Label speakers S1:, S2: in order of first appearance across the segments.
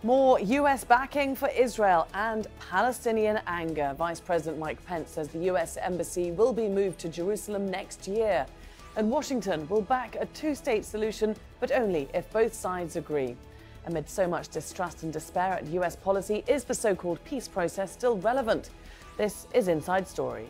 S1: More US backing for Israel and Palestinian anger. Vice President Mike Pence says the US embassy will be moved to Jerusalem next year. And Washington will back a two-state solution, but only if both sides agree. Amid so much distrust and despair at US policy, is the so-called peace process still relevant? This is Inside Story.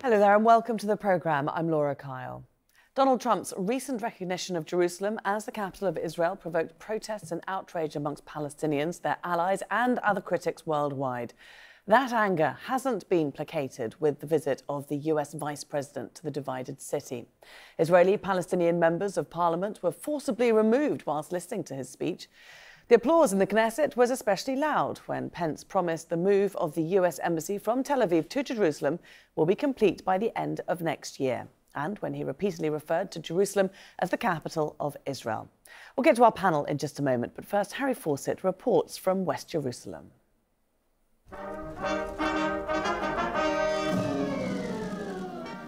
S1: Hello there and welcome to the programme. I'm Laura Kyle. Donald Trump's recent recognition of Jerusalem as the capital of Israel provoked protests and outrage amongst Palestinians, their allies and other critics worldwide. That anger hasn't been placated with the visit of the US Vice President to the divided city. Israeli-Palestinian members of parliament were forcibly removed whilst listening to his speech. The applause in the Knesset was especially loud when Pence promised the move of the US Embassy from Tel Aviv to Jerusalem will be complete by the end of next year, and when he repeatedly referred to Jerusalem as the capital of Israel. We'll get to our panel in just a moment, but first, Harry Fawcett reports from West Jerusalem.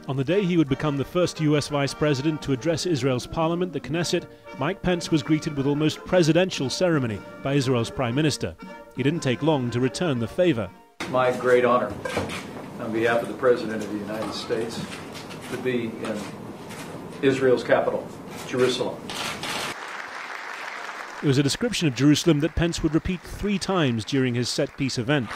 S2: On the day he would become the first US Vice President to address Israel's parliament, the Knesset, Mike Pence was greeted with almost presidential ceremony by Israel's Prime Minister. He didn't take long to return the favour.
S3: My great honor, on behalf of the President of the United States, to be in Israel's capital, Jerusalem.
S2: It was a description of Jerusalem that Pence would repeat 3 times during his set-piece event.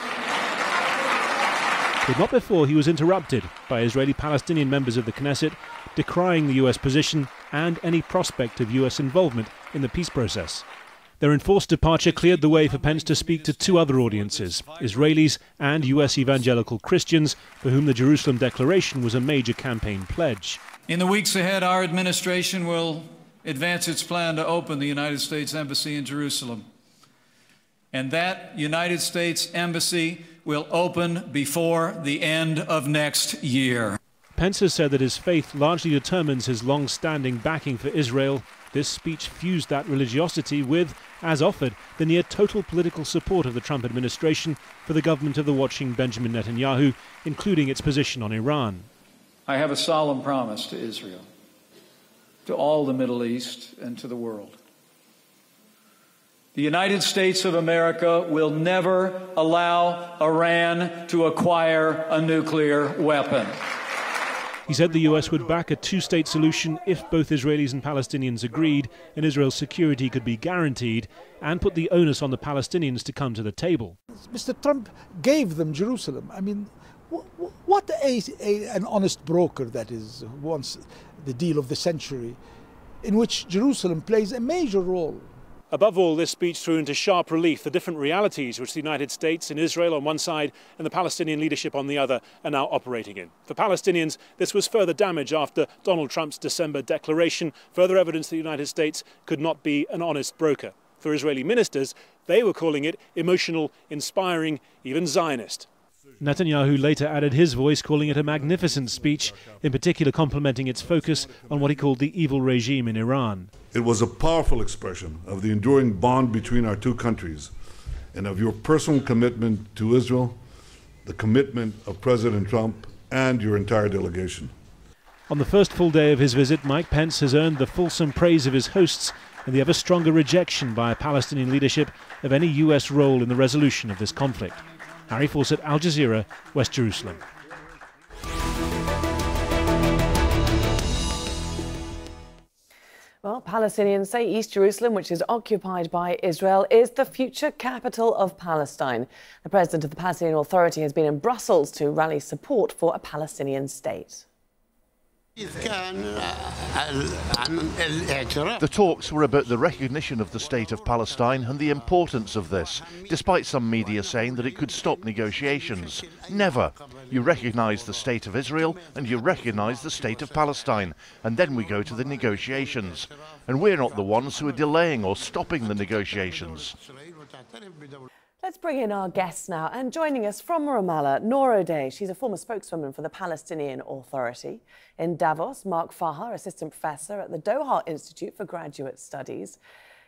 S2: But not before he was interrupted by Israeli-Palestinian members of the Knesset decrying the US position and any prospect of US involvement in the peace process. Their enforced departure cleared the way for Pence to speak to 2 other audiences, Israelis and US evangelical Christians, for whom the Jerusalem Declaration was a major campaign pledge.
S4: In the weeks ahead, our administration will advance its plan to open the United States Embassy in Jerusalem. And that United States Embassy will open before the end of next year.
S2: Pence has said that his faith largely determines his long-standing backing for Israel. This speech fused that religiosity with, as offered, the near-total political support of the Trump administration for the government of the watching Benjamin Netanyahu, including its position on Iran.
S4: I have a solemn promise to Israel, to all the Middle East, and to the world. The United States of America will never allow Iran to acquire a nuclear weapon.
S2: He said the US would back a two-state solution if both Israelis and Palestinians agreed and Israel's security could be guaranteed, and put the onus on the Palestinians to come to the table.
S5: Mr. Trump gave them Jerusalem. I mean, what an honest broker that is, wants the deal of the century, in which Jerusalem plays a major role.
S2: Above all, this speech threw into sharp relief the different realities which the United States and Israel on one side and the Palestinian leadership on the other are now operating in. For Palestinians, this was further damage after Donald Trump's December declaration, further evidence the United States could not be an honest broker. For Israeli ministers, they were calling it emotional, inspiring, even Zionist. Netanyahu later added his voice, calling it a magnificent speech, in particular complimenting its focus on what he called the evil regime in Iran.
S6: It was a powerful expression of the enduring bond between our 2 countries and of your personal commitment to Israel, the commitment of President Trump and your entire delegation.
S2: On the first full day of his visit, Mike Pence has earned the fulsome praise of his hosts and the ever stronger rejection by Palestinian leadership of any US role in the resolution of this conflict. Harry Fawcett, Al Jazeera, West Jerusalem.
S1: Well, Palestinians say East Jerusalem, which is occupied by Israel, is the future capital of Palestine. The president of the Palestinian Authority has been in Brussels to rally support for a Palestinian state.
S7: The talks were about the recognition of the state of Palestine and the importance of this, despite some media saying that it could stop negotiations. Never. You recognise the state of Israel and you recognise the state of Palestine, and then we go to the negotiations. And we're not the ones who are delaying or stopping the negotiations.
S1: Let's bring in our guests now, and joining us from Ramallah, Nour Odeh. She's a former spokeswoman for the Palestinian Authority. In Davos, Farha, assistant professor at the Doha Institute for Graduate Studies.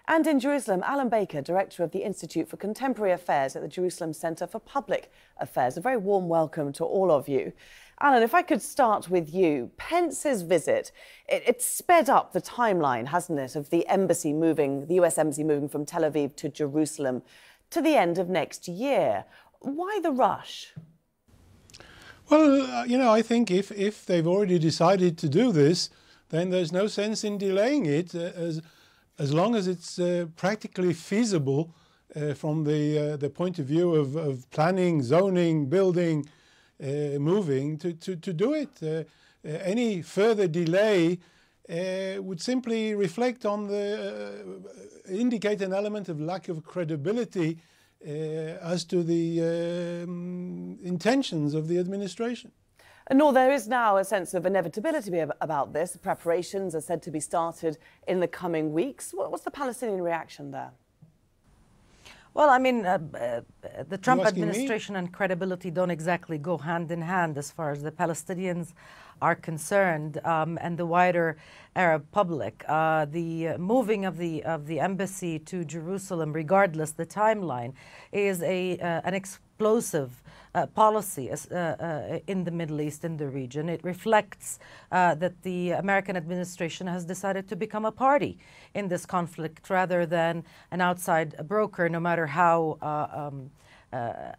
S1: And in Jerusalem, Alan Baker, director of the Institute for Contemporary Affairs at the Jerusalem Centre for Public Affairs. A very warm welcome to all of you. Alan, if I could start with you. Pence's visit, it sped up the timeline, hasn't it, of the embassy moving, the US embassy moving from Tel Aviv to Jerusalem to the end of next year. Why the rush?
S8: Well, I think if they've already decided to do this, then there's no sense in delaying it as long as it's practically feasible from the point of view of planning, zoning, building, moving to do it. Any further delay would simply reflect on indicate an element of lack of credibility as to the intentions of the administration.
S1: Nour, there is now a sense of inevitability about this. Preparations are said to be started in the coming weeks. What's the Palestinian reaction there?
S9: Well, I mean, the Trump administration and credibility don't exactly go hand in hand as far as the Palestinians are concerned, and the wider Arab public. The moving of the embassy to Jerusalem, regardless the timeline, is an explosive policy in the Middle East, in the region. It reflects that the American administration has decided to become a party in this conflict rather than an outside broker, no matter how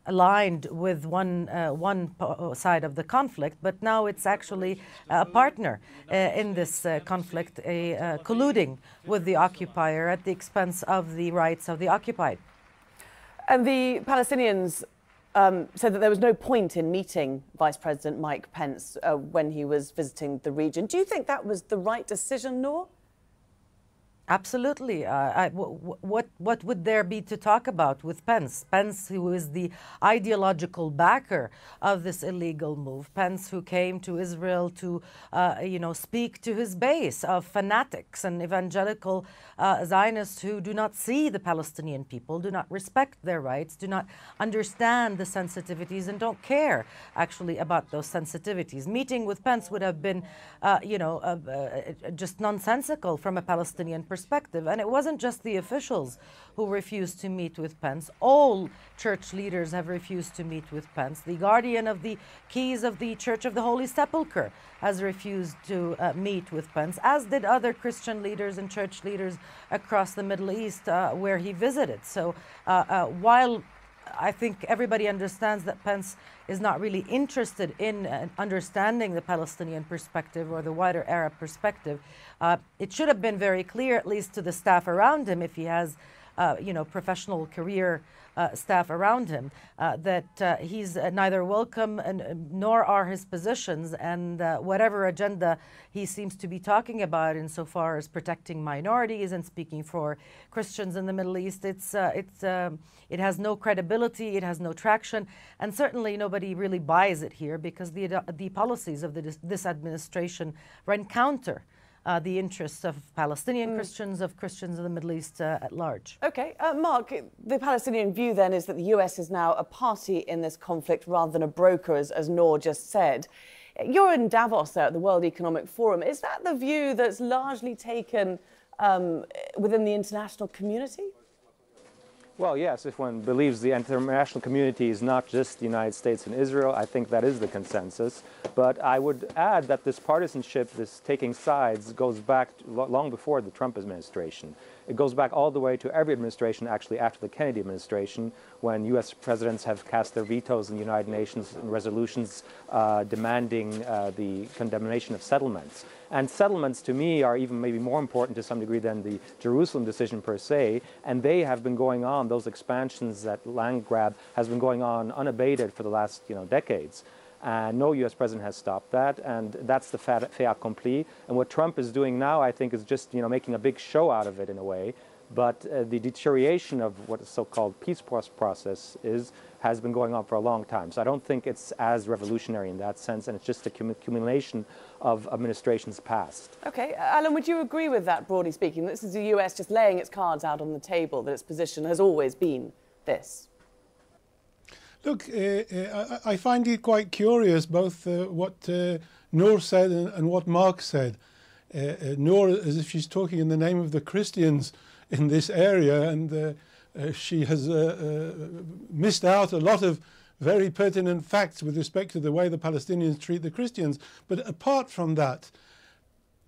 S9: aligned with one side of the conflict, but now it's actually a partner in this conflict, colluding with the occupier at the expense of the rights of the occupied.
S1: And the Palestinians said that there was no point in meeting Vice President Mike Pence when he was visiting the region. Do you think that was the right decision, Nour?
S9: Absolutely. What would there be to talk about with Pence? Pence, who is the ideological backer of this illegal move. Pence, who came to Israel to, speak to his base of fanatics and evangelical Zionists who do not see the Palestinian people, do not respect their rights, do not understand the sensitivities, and don't care actually about those sensitivities. Meeting with Pence would have been, just nonsensical from a Palestinian perspective. And it wasn't just the officials who refused to meet with Pence. All church leaders have refused to meet with Pence. The guardian of the keys of the Church of the Holy Sepulchre has refused to meet with Pence, as did other Christian leaders and church leaders across the Middle East where he visited. So while I think everybody understands that Pence is not really interested in understanding the Palestinian perspective or the wider Arab perspective, it should have been very clear, at least to the staff around him, if he has, professional career staff around him, that he's neither welcome nor are his positions, and whatever agenda he seems to be talking about insofar as protecting minorities and speaking for Christians in the Middle East, it has no credibility, it has no traction, and certainly nobody really buys it here because the policies of this administration run counter the interests of Palestinian Christians, of Christians in the Middle East at large.
S1: OK. Mark, the Palestinian view then is that the US is now a party in this conflict rather than a broker, as Nour just said. You're in Davos there at the World Economic Forum. Is that the view that's largely taken within the international community?
S10: Well, yes, if one believes the international community is not just the United States and Israel, I think that is the consensus. But I would add that this partisanship, this taking sides, goes back long before the Trump administration. It goes back all the way to every administration, actually, after the Kennedy administration, when U.S. presidents have cast their vetoes in the United Nations resolutions demanding the condemnation of settlements. And settlements, to me, are even maybe more important to some degree than the Jerusalem decision per se. And they have been going on, those expansions, that land grab has been going on unabated for the last decades. And no U.S. president has stopped that, and that's the fait accompli. And what Trump is doing now, I think, is just making a big show out of it in a way. But the deterioration of what the so-called peace process has been going on for a long time. So I don't think it's as revolutionary in that sense, and it's just a accumulation of administrations past.
S1: OK. Alan, would you agree with that, broadly speaking? This is the US just laying its cards out on the table, that its position has always been this?
S8: Look, I find it quite curious, both what Nour said and what Mark said. Nour, as if she's talking in the name of the Christians, in this area, and she has missed out a lot of very pertinent facts with respect to the way the Palestinians treat the Christians. But apart from that,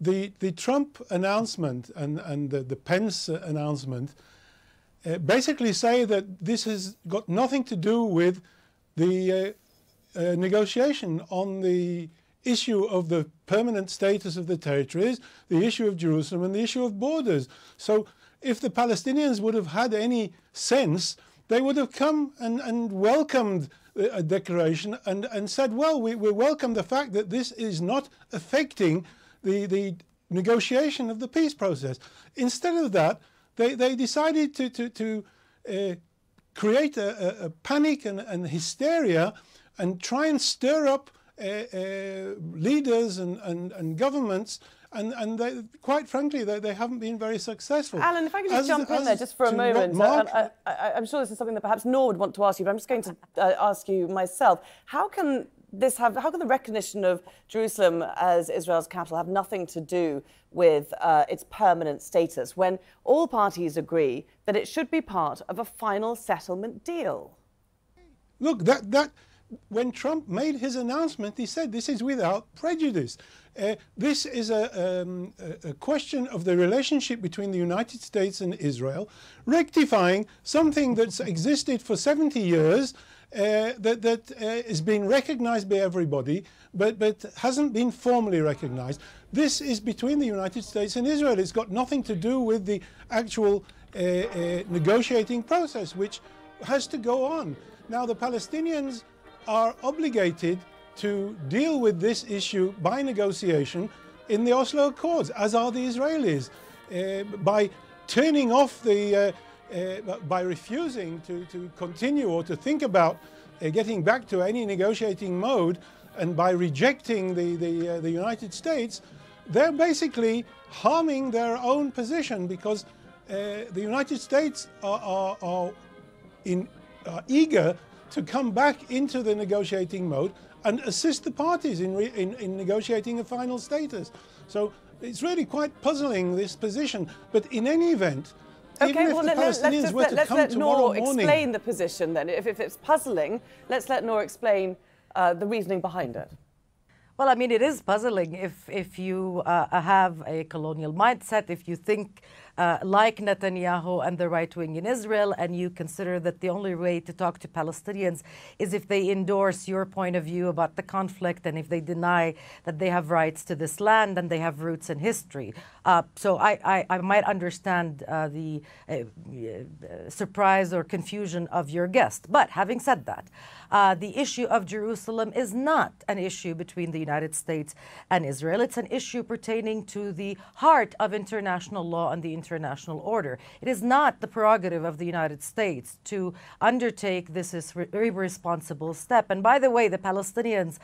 S8: the Trump announcement and the Pence announcement basically say that this has got nothing to do with the negotiation on the issue of the permanent status of the territories, the issue of Jerusalem, and the issue of borders. So if the Palestinians would have had any sense, they would have come and welcomed a declaration and said, well, we welcome the fact that this is not affecting the negotiation of the peace process. Instead of that, they decided to create a panic and hysteria and try and stir up leaders and governments, and they, quite frankly, they haven't been very successfcessful.
S1: Alan, if I could just jump in there just for a moment. I'm sure this is something that perhaps Nour would want to ask you, but I'm just going to ask you myself. How can the recognition of Jerusalem as Israel's capital have nothing to do with its permanent status when all parties agree that it should be part of a final settlement deal?
S8: Look, when Trump made his announcement, he said this is without prejudice. This is a question of the relationship between the United States and Israel, rectifying something that's existed for 70 years, that is being recognized by everybody, but hasn't been formally recognized. This is between the United States and Israel. It's got nothing to do with the actual negotiating process, which has to go on. Now, the Palestinians are obligated to deal with this issue by negotiation in the Oslo Accords, as are the Israelis, by turning off by refusing to continue or to think about getting back to any negotiating mode, and by rejecting the United States. They're basically harming their own position, because the United States are eager to come back into the negotiating mode and assist the parties in negotiating a final status. So it's really quite puzzling, this position. But in any event,
S1: okay, well, let's let Nour explain the position then. If it's puzzling, let's let Nour explain the reasoning behind it.
S9: Well, I mean, it is puzzling if you have a colonial mindset, if you think like Netanyahu and the right wing in Israel, and you consider that the only way to talk to Palestinians is if they endorse your point of view about the conflict, and if they deny that they have rights to this land and they have roots in history. So I might understand the surprise or confusion of your guest. But having said that, the issue of Jerusalem is not an issue between the United States and Israel. It's an issue pertaining to the heart of international law and the international order. It is not the prerogative of the United States to undertake this irresponsible step. And by the way, the Palestinians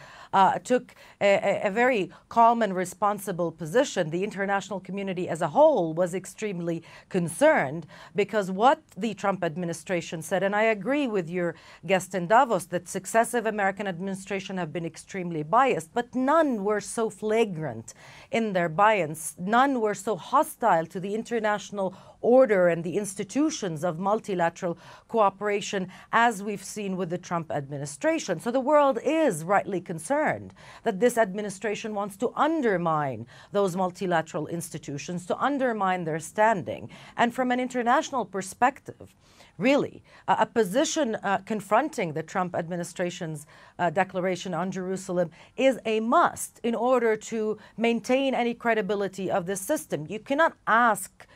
S9: took a very calm and responsible position. The international community as a whole was extremely concerned, because what the Trump administration said, and I agree with your guest in Davos, that successive American administrations have been extremely biased, but none were so flagrant in their bias. None were so hostile to the international order and the institutions of multilateral cooperation as we've seen with the Trump administration. So the world is rightly concerned that this administration wants to undermine those multilateral institutions, to undermine their standing. And from an international perspective, really, a position confronting the Trump administration's declaration on Jerusalem is a must in order to maintain any credibility of this system. You cannot ask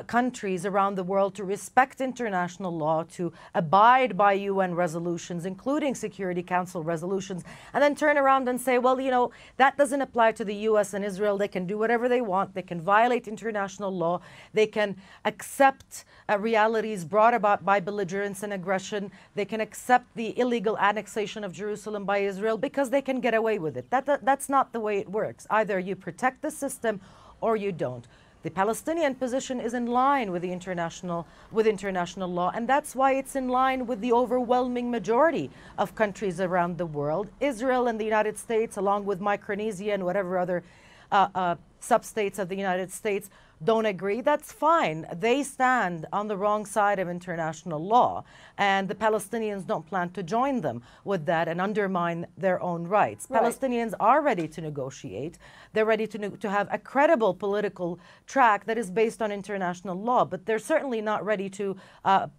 S9: countries around the world to respect international law, to abide by UN resolutions, including Security Council resolutions, and then turn around and say, well, you know, that doesn't apply to the US and Israel. They can do whatever they want. They can violate international law. They can accept realities brought about by belligerence and aggression. They can accept the illegal annexation of Jerusalem by Israel because they can get away with it. That's not the way it works. Either you protect the system or you don't. The Palestinian position is in line with international law, and that's why it's in line with the overwhelming majority of countries around the world. Israel and the United States, along with Micronesia and whatever other sub-states of the United States don't agree, that's fine. They stand on the wrong side of international law, and the Palestinians don't plan to join them with that and undermine their own rights. Right. Palestinians are ready to negotiate. They're ready to have a credible political track that is based on international law, but they're certainly not ready to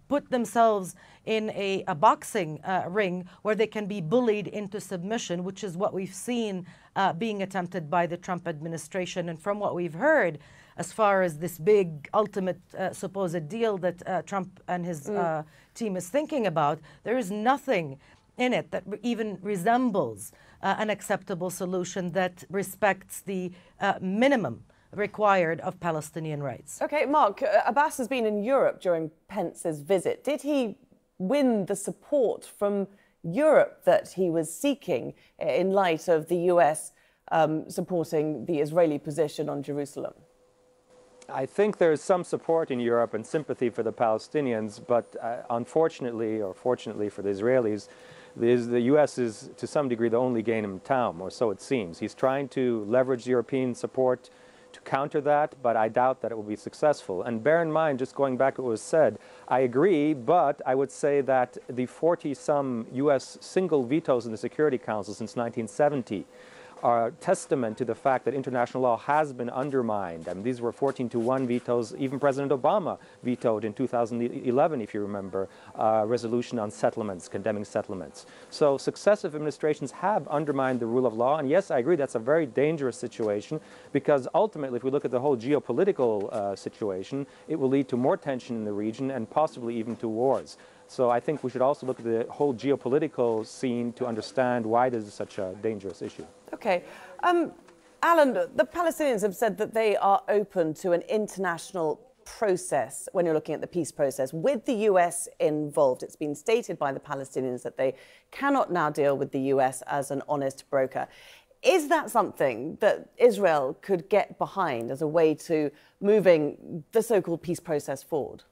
S9: put themselves in a boxing ring where they can be bullied into submission, which is what we've seen being attempted by the Trump administration. And from what we've heard, as far as this big ultimate supposed deal that Trump and his team is thinking about, there is nothing in it that even resembles an acceptable solution that respects the minimum required of Palestinian rights.
S1: Okay, Mark, Abbas has been in Europe during Pence's visit. Did he win the support from Europe that he was seeking in light of the US supporting the Israeli position on Jerusalem?
S10: I think there is some support in Europe and sympathy for the Palestinians, but unfortunately, or fortunately for the Israelis, the U.S. is to some degree the only game in town, or so it seems. He's trying to leverage European support to counter that, but I doubt that it will be successful. And bear in mind, just going back to what was said, I agree, but I would say that the 40-some U.S. single vetoes in the Security Council since 1970 are testament to the fact that international law has been undermined. I mean, these were 14-1 vetoes. Even President Obama vetoed in 2011, if you remember, a resolution on settlements, condemning settlements. So successive administrations have undermined the rule of law. And yes, I agree, that's a very dangerous situation, because ultimately, if we look at the whole geopolitical situation, it will lead to more tension in the region and possibly even to wars. So I think we should also look at the whole geopolitical scene to understand why this is such a dangerous issue.
S1: Okay. Alan, the Palestinians have said that they are open to an international process when you're looking at the peace process with the US involved. It's been stated by the Palestinians that they cannot now deal with the US as an honest broker. Is that something that Israel could get behind as a way to moving the so-called peace process forward?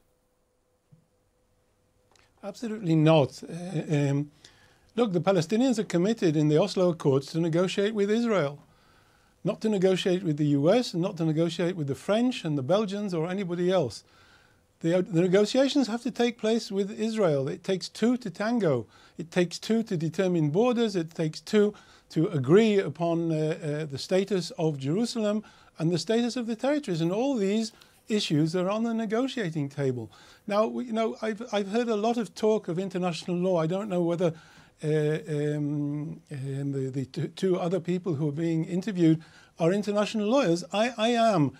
S8: Absolutely not. Look, the Palestinians are committed in the Oslo Accords to negotiate with Israel, not to negotiate with the US, and not to negotiate with the French and the Belgians or anybody else. The negotiations have to take place with Israel. It takes two to tango. It takes two to determine borders. It takes two to agree upon the status of Jerusalem and the status of the territories. And all these issues are on the negotiating table. Now, you know, I've heard a lot of talk of international law. I don't know whether the two other people who are being interviewed are international lawyers. I am.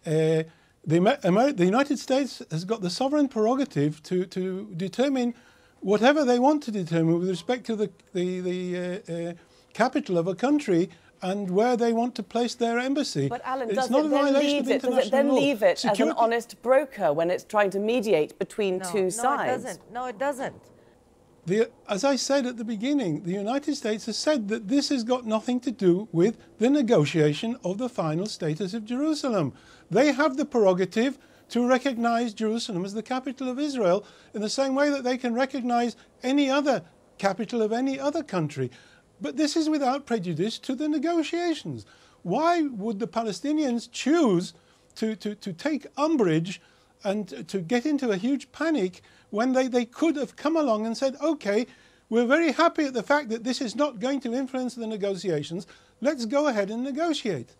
S8: The United States has got the sovereign prerogative to determine whatever they want to determine with respect to the capital of a country and where they want to place their embassy.
S1: But Alan,
S8: does it
S1: then leave it as an honest broker when it's trying to mediate between two sides?
S9: No, it doesn't.
S8: As I said at the beginning, the United States has said that this has got nothing to do with the negotiation of the final status of Jerusalem. They have the prerogative to recognize Jerusalem as the capital of Israel in the same way that they can recognize any other capital of any other country. But this is without prejudice to the negotiations. Why would the Palestinians choose to take umbrage and to get into a huge panic when they could have come along and said, OK, we're very happy at the fact that this is not going to influence the negotiations. Let's go ahead and negotiate.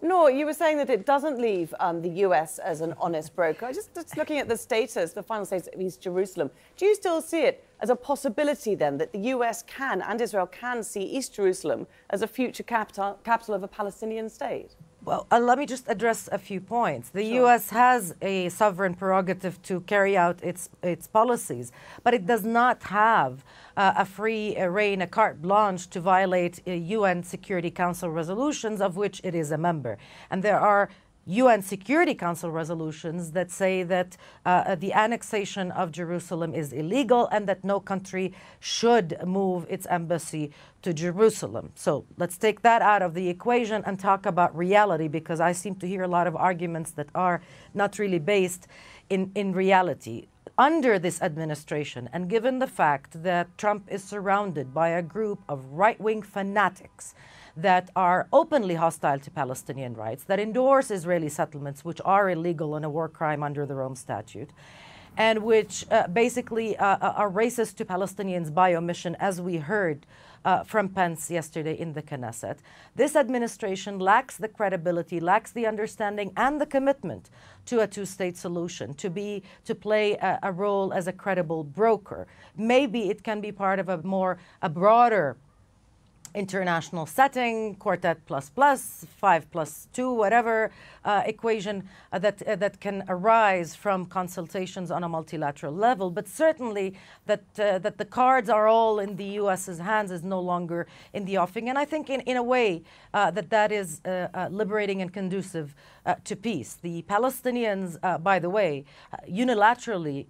S1: Nour, you were saying that it doesn't leave the US as an honest broker. Just looking at the status, the final status of East Jerusalem, do you still see it as a possibility then that the US can and Israel can see East Jerusalem as a future capital of a Palestinian state?
S9: Well, let me just address a few points. The U.S. has a sovereign prerogative to carry out its policies, but it does not have a free rein, a carte blanche to violate UN Security Council resolutions of which it is a member. And there are UN Security Council resolutions that say that the annexation of Jerusalem is illegal and that no country should move its embassy to Jerusalem. So let's take that out of the equation and talk about reality, because I seem to hear a lot of arguments that are not really based in reality. under this administration, and given the fact that Trump is surrounded by a group of right-wing fanatics that are openly hostile to Palestinian rights, that endorse Israeli settlements, which are illegal and a war crime under the Rome Statute, and which basically are racist to Palestinians by omission, as we heard from Pence yesterday in the Knesset. This administration lacks the credibility, lacks the understanding and the commitment to a two-state solution, to play a role as a credible broker. Maybe it can be part of a broader international setting, quartet plus plus, 5+2, whatever equation that can arise from consultations on a multilateral level. But certainly that the cards are all in the U.S.'s hands is no longer in the offing. And I think in a way that is liberating and conducive to peace. The Palestinians, by the way, unilaterally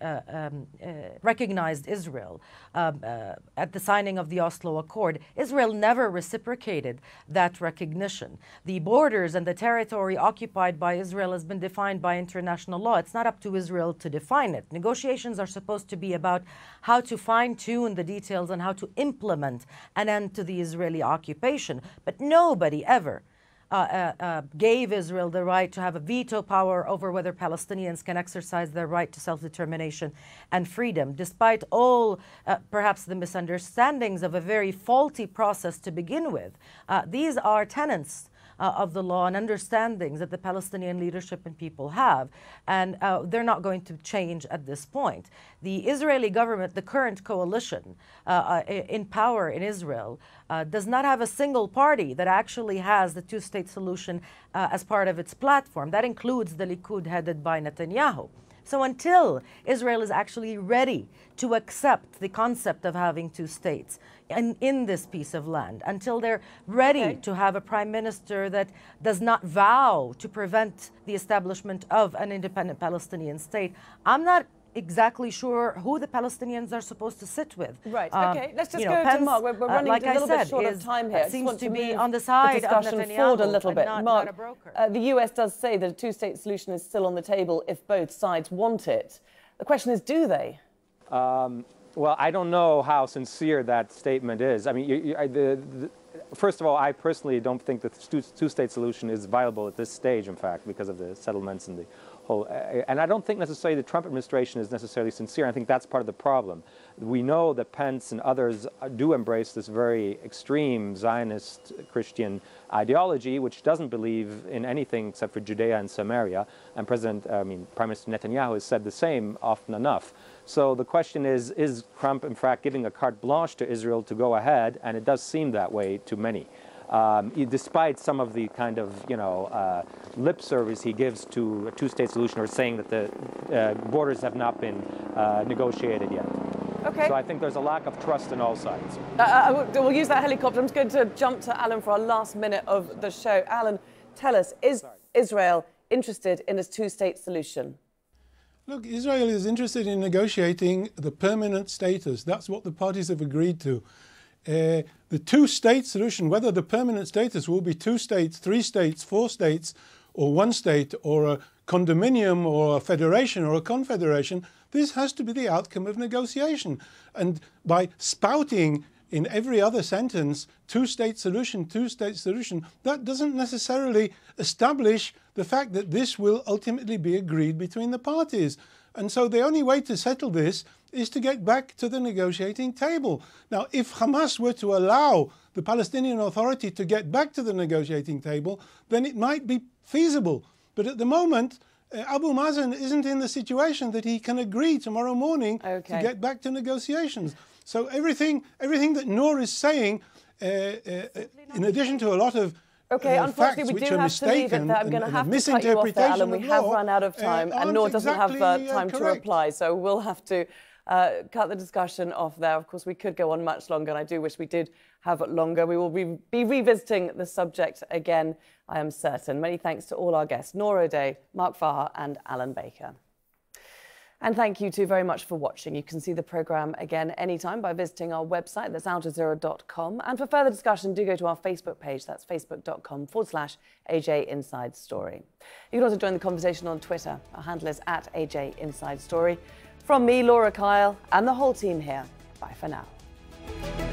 S9: recognized Israel at the signing of the Oslo Accord. Israel never reciprocated that recognition. The borders and the territory occupied by Israel has been defined by international law. It's not up to Israel to define it. Negotiations are supposed to be about how to fine-tune the details and how to implement an end to the Israeli occupation. But nobody ever gave Israel the right to have a veto power over whether Palestinians can exercise their right to self-determination and freedom, despite all perhaps the misunderstandings of a very faulty process to begin with. These are tenets of the law and understandings that the Palestinian leadership and people have, and they're not going to change at this point. The Israeli government, the current coalition in power in Israel, does not have a single party that actually has the two-state solution as part of its platform. That includes the Likud headed by Netanyahu. So until Israel is actually ready to accept the concept of having two states in this piece of land, until they're ready to have a prime minister that does not vow to prevent the establishment of an independent Palestinian state, I'm not exactly sure who the Palestinians are supposed to sit with.
S1: Right, okay, let's just go
S9: Pence,
S1: to Mark. We're running
S9: like
S1: a little bit short of time here.
S9: Seems to be on the side of Netanyahu
S1: forward a little bit.
S9: not
S1: Mark,
S9: a broker.
S1: The US does say that a two-state solution is still on the table if both sides want it. The question is, do they?
S10: Well, I don't know how sincere that statement is. I mean, first of all, I personally don't think that the two-state solution is viable at this stage, in fact, because of the settlements and the whole. And I don't think necessarily the Trump administration is necessarily sincere. I think that's part of the problem. We know that Pence and others do embrace this very extreme Zionist Christian ideology, which doesn't believe in anything except for Judea and Samaria. And Prime Minister Netanyahu has said the same often enough. So the question is Trump, in fact, giving a carte blanche to Israel to go ahead? And it does seem that way to many. Despite some of the kind of, lip service he gives to a two-state solution, or saying that the borders have not been negotiated yet.
S1: Okay.
S10: So I think there's a lack of trust on all sides.
S1: We'll use that helicopter. I'm just going to jump to Alan for our last minute of the show. Alan, tell us, is Israel interested in a two-state solution?
S8: Look, Israel is interested in negotiating the permanent status. That's what the parties have agreed to. The two-state solution, whether the permanent status will be 2 states, 3 states, 4 states, or 1 state, or a condominium, or a federation, or a confederation, this has to be the outcome of negotiation. And by spouting in every other sentence, two-state solution, that doesn't necessarily establish the fact that this will ultimately be agreed between the parties. And so the only way to settle this is to get back to the negotiating table. Now, if Hamas were to allow the Palestinian Authority to get back to the negotiating table, then it might be feasible. But at the moment, Abu Mazen isn't in the situation that he can agree tomorrow morning to get back to negotiations. So everything that Nour is saying, in addition to a lot of
S1: unfortunately, we do have to leave it there. I'm going to have to cut you off there, Alan. We have run out of time, and Nour doesn't have time to reply, so we'll have to cut the discussion off there. Of course, we could go on much longer, and I do wish we did have longer. We will be revisiting the subject again, I am certain. Many thanks to all our guests, Nour Odeh, Mark Farha, and Alan Baker. And thank you too very much for watching. You can see the programme again anytime by visiting our website, that's aljazeera.com. And for further discussion, do go to our Facebook page, that's facebook.com/AJ Inside Story. You can also join the conversation on Twitter. Our handle is @AJ Inside Story. From me, Laura Kyle, and the whole team here, bye for now.